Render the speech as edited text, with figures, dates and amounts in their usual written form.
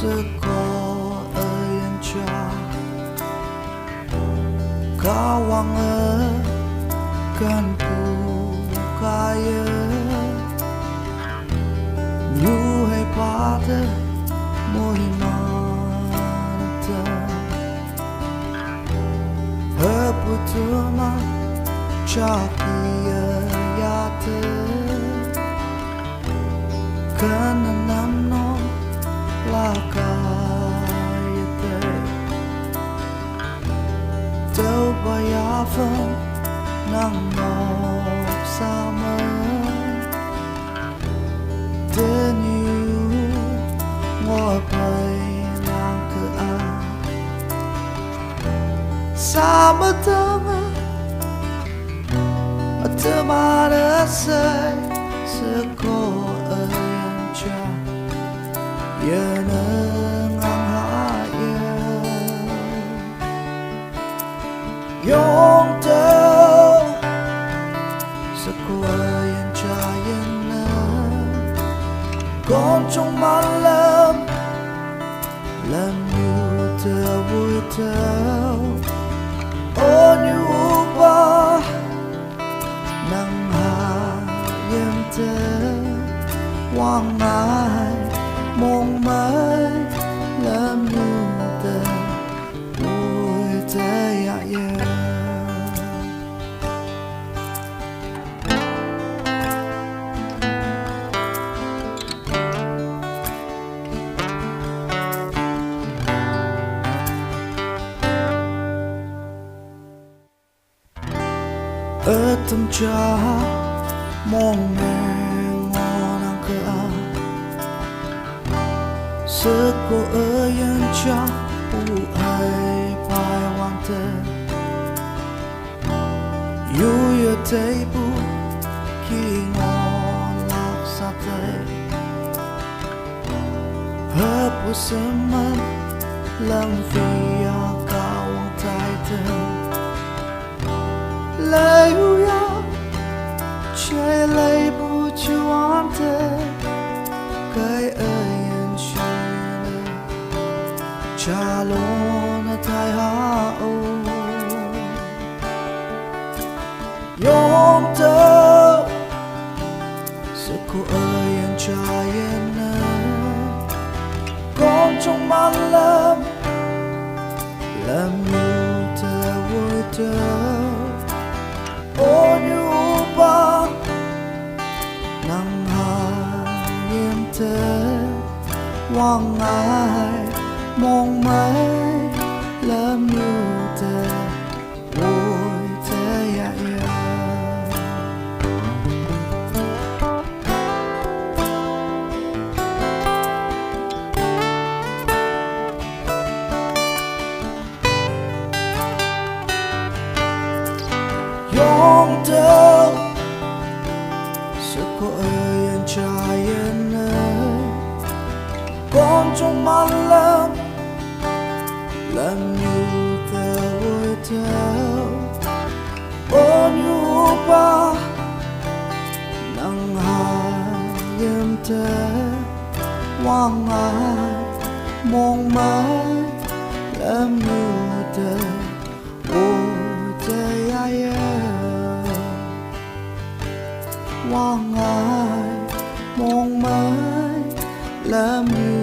sekolah kawang kan ku kaya nyuhai pada mohimanta heputuma cakia yata kananam no lakayate tau bayavan nang nok sama teniu ngopai nang ke a sama tengah temara say sekolah yang jah yenang haya yong tau sekolah yang jah yenang con trong malam làm như tờ vui tao ô như ba nang hayam tơ quang ai mong mãi làm như tờ vui tơ ya ya ở tâm cha mong mèn ngon ang ke a seko yang cha u ai pai wang te yu ye te bu ki ngon lak sa te he pu seman lang via ka wang tai te lay ya chơi lay bu chuan te cái ơi chuyện cha lo na tai ha o yom tơ sự cô ơi anh trai em con trong mắt làm nhiều tơ vui tơ ô như ba nang hayam tơ quang ai mong mãi làm như tơ vui tơ ya ya yong tơ sự cô ơi anh trai em ơi con trong mắt làm như tơ vui theo ô như ba nang hayam tơ quang ai mong mãi làm như tơ vui tơ ya ya quang ai mong mãi làm như